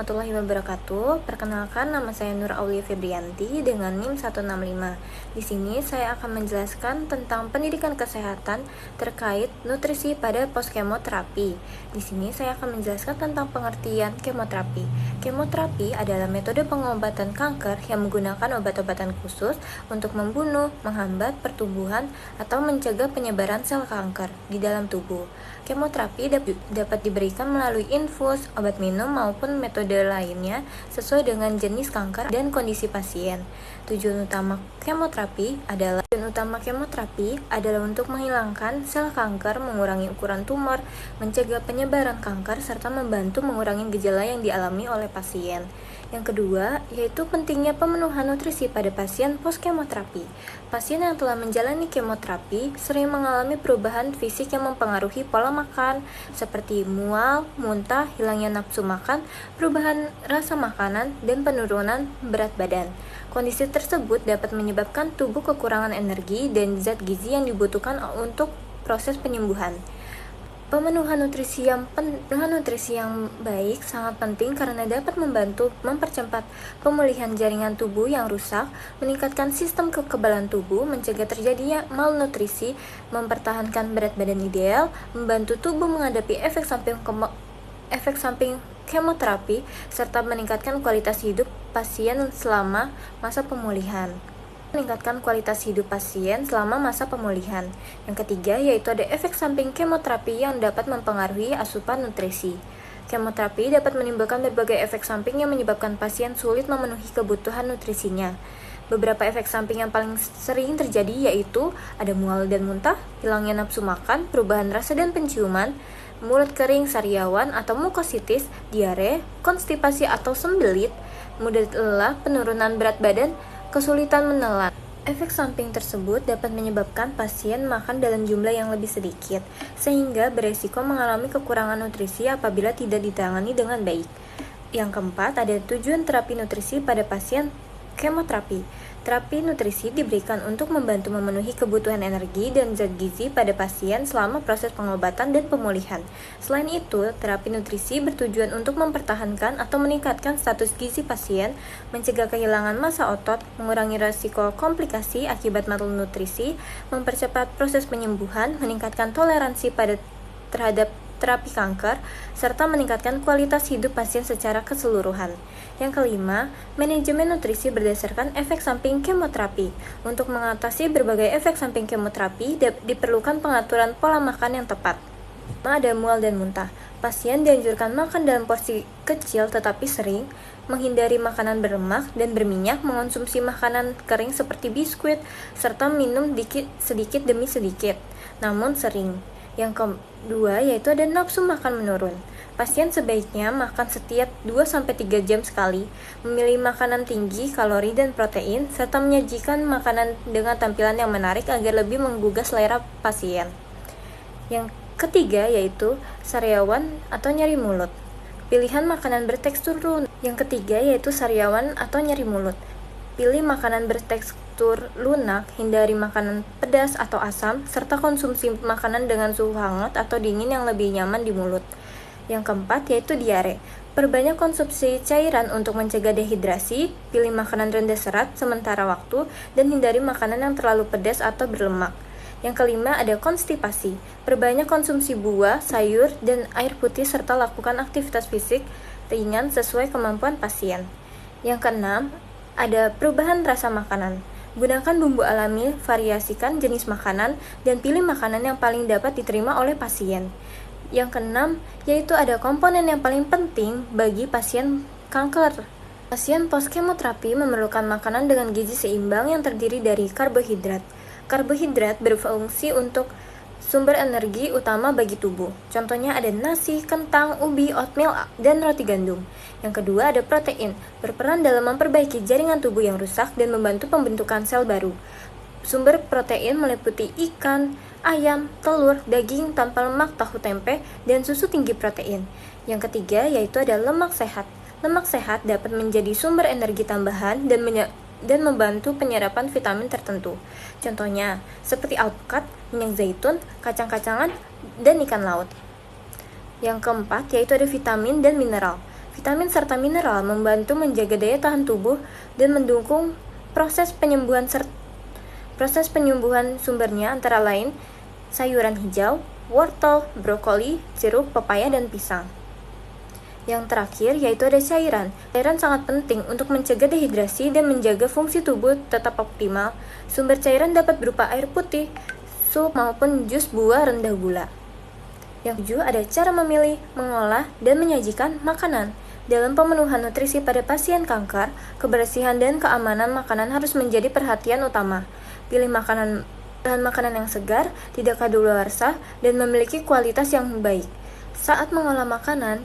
warahmatullahi wabarakatuh. Perkenalkan, nama saya Nur Aulia Febrianti dengan NIM 165. Di sini saya akan menjelaskan tentang pendidikan kesehatan terkait nutrisi pada poskemoterapi. Di sini saya akan menjelaskan tentang pengertian kemoterapi. Kemoterapi adalah metode pengobatan kanker yang menggunakan obat-obatan khusus untuk membunuh, menghambat pertumbuhan, atau mencegah penyebaran sel kanker di dalam tubuh. Kemoterapi dapat diberikan melalui infus, obat minum, maupun metode lainnya sesuai dengan jenis kanker dan kondisi pasien. Tujuan utama kemoterapi adalah untuk menghilangkan sel kanker, mengurangi ukuran tumor, mencegah penyebaran kanker, serta membantu mengurangi gejala yang dialami oleh pasien. Yang kedua, yaitu pentingnya pemenuhan nutrisi pada pasien poskemoterapi. Pasien yang telah menjalani kemoterapi sering mengalami perubahan fisik yang mempengaruhi pola makan, seperti mual, muntah, hilangnya nafsu makan, perubahan rasa makanan, dan penurunan berat badan. Kondisi tersebut dapat menyebabkan tubuh kekurangan energi dan zat gizi yang dibutuhkan untuk proses penyembuhan. Pemenuhan nutrisi yang baik sangat penting karena dapat membantu mempercepat pemulihan jaringan tubuh yang rusak, meningkatkan sistem kekebalan tubuh, mencegah terjadinya malnutrisi, mempertahankan berat badan ideal, membantu tubuh menghadapi efek samping kemoterapi, serta meningkatkan kualitas hidup pasien selama masa pemulihan. Yang ketiga, yaitu ada efek samping kemoterapi yang dapat mempengaruhi asupan nutrisi. Kemoterapi dapat menimbulkan berbagai efek samping yang menyebabkan pasien sulit memenuhi kebutuhan nutrisinya. Beberapa efek samping yang paling sering terjadi yaitu ada mual dan muntah, hilangnya nafsu makan, perubahan rasa dan penciuman, mulut kering, sariawan atau mukositis, diare, konstipasi atau sembelit, mudah lelah, penurunan berat badan, kesulitan menelan. Efek samping tersebut dapat menyebabkan pasien makan dalam jumlah yang lebih sedikit, sehingga beresiko mengalami kekurangan nutrisi apabila tidak ditangani dengan baik. Yang keempat, ada tujuan terapi nutrisi pada pasien kemoterapi. Terapi nutrisi diberikan untuk membantu memenuhi kebutuhan energi dan zat gizi pada pasien selama proses pengobatan dan pemulihan. Selain itu, terapi nutrisi bertujuan untuk mempertahankan atau meningkatkan status gizi pasien, mencegah kehilangan massa otot, mengurangi risiko komplikasi akibat malnutrisi, mempercepat proses penyembuhan, meningkatkan toleransi terhadap terapi kanker, serta meningkatkan kualitas hidup pasien secara keseluruhan. Yang kelima, manajemen nutrisi berdasarkan efek samping kemoterapi. Untuk mengatasi berbagai efek samping kemoterapi, diperlukan pengaturan pola makan yang tepat. Ada mual dan muntah. Pasien dianjurkan makan dalam porsi kecil tetapi sering, menghindari makanan berlemak dan berminyak, mengonsumsi makanan kering seperti biskuit, serta minum sedikit demi sedikit, namun sering. Yang kedua, yaitu ada nafsu makan menurun. Pasien sebaiknya makan setiap 2-3 jam sekali, memilih makanan tinggi kalori dan protein, serta menyajikan makanan dengan tampilan yang menarik agar lebih menggugah selera pasien. Yang ketiga, yaitu sariawan atau nyeri mulut. Pilihan makanan bertekstur lunak. Yang ketiga, yaitu sariawan atau nyeri mulut. Pilih makanan bertekstur lunak, hindari makanan pedas atau asam, serta konsumsi makanan dengan suhu hangat atau dingin yang lebih nyaman di mulut. Yang keempat, yaitu diare. Perbanyak konsumsi cairan untuk mencegah dehidrasi, pilih makanan rendah serat sementara waktu, dan hindari makanan yang terlalu pedas atau berlemak. Yang kelima, ada konstipasi. Perbanyak konsumsi buah, sayur, dan air putih, serta lakukan aktivitas fisik ringan sesuai kemampuan pasien. Yang keenam, ada perubahan rasa makanan. Gunakan bumbu alami, variasikan jenis makanan, dan pilih makanan yang paling dapat diterima oleh pasien. Yang keenam, yaitu ada komponen yang paling penting bagi pasien kanker. Pasien poskemoterapi memerlukan makanan dengan gizi seimbang yang terdiri dari karbohidrat. Karbohidrat berfungsi untuk sumber energi utama bagi tubuh. Contohnya ada nasi, kentang, ubi, oatmeal, dan roti gandum. Yang kedua ada protein, berperan dalam memperbaiki jaringan tubuh yang rusak dan membantu pembentukan sel baru. Sumber protein meliputi ikan, ayam, telur, daging tanpa lemak, tahu tempe, dan susu tinggi protein. Yang ketiga yaitu ada lemak sehat. Lemak sehat dapat menjadi sumber energi tambahan dan membantu penyerapan vitamin tertentu. Contohnya seperti alpukat, minyak zaitun, kacang-kacangan, dan ikan laut. Yang keempat yaitu ada vitamin dan mineral. Vitamin serta mineral membantu menjaga daya tahan tubuh dan mendukung proses penyembuhan sumbernya antara lain sayuran hijau, wortel, brokoli, jeruk, pepaya, dan pisang. Yang terakhir yaitu ada cairan. Cairan sangat penting untuk mencegah dehidrasi dan menjaga fungsi tubuh tetap optimal. Sumber cairan dapat berupa air putih, sup, maupun jus buah rendah gula. Yang ketujuh ada cara memilih, mengolah, dan menyajikan makanan. Dalam pemenuhan nutrisi pada pasien kanker, kebersihan dan keamanan makanan harus menjadi perhatian utama. Pilih bahan makanan yang segar, tidak kadaluarsa, dan memiliki kualitas yang baik. Saat mengolah makanan,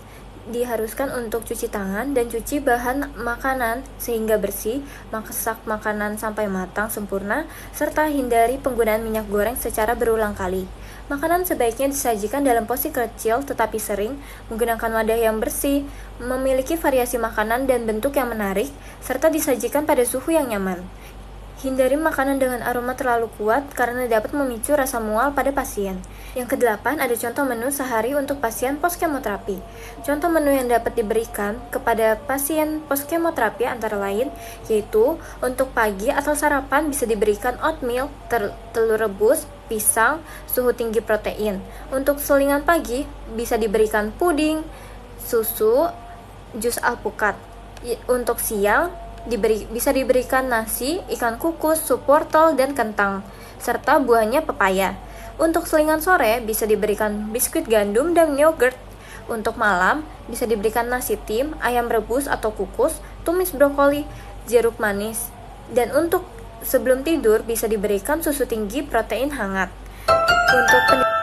diharuskan untuk cuci tangan dan cuci bahan makanan sehingga bersih, masak makanan sampai matang sempurna, serta hindari penggunaan minyak goreng secara berulang kali. Makanan sebaiknya disajikan dalam porsi kecil tetapi sering, menggunakan wadah yang bersih, memiliki variasi makanan dan bentuk yang menarik, serta disajikan pada suhu yang nyaman. Hindari makanan dengan aroma terlalu kuat karena dapat memicu rasa mual pada pasien. Yang kedelapan, ada contoh menu sehari untuk pasien poskemoterapi. Contoh menu yang dapat diberikan kepada pasien poskemoterapi antara lain yaitu untuk pagi atau sarapan bisa diberikan oatmeal, telur rebus, pisang, susu tinggi protein. Untuk selingan pagi bisa diberikan puding, susu, jus alpukat. Untuk siang bisa diberikan nasi, ikan kukus, sup wortel, dan kentang, serta buahnya pepaya. Untuk selingan sore bisa diberikan biskuit gandum dan yogurt. Untuk malam bisa diberikan nasi tim, ayam rebus atau kukus, tumis brokoli, jeruk manis. Dan untuk sebelum tidur bisa diberikan susu tinggi protein hangat. Untuk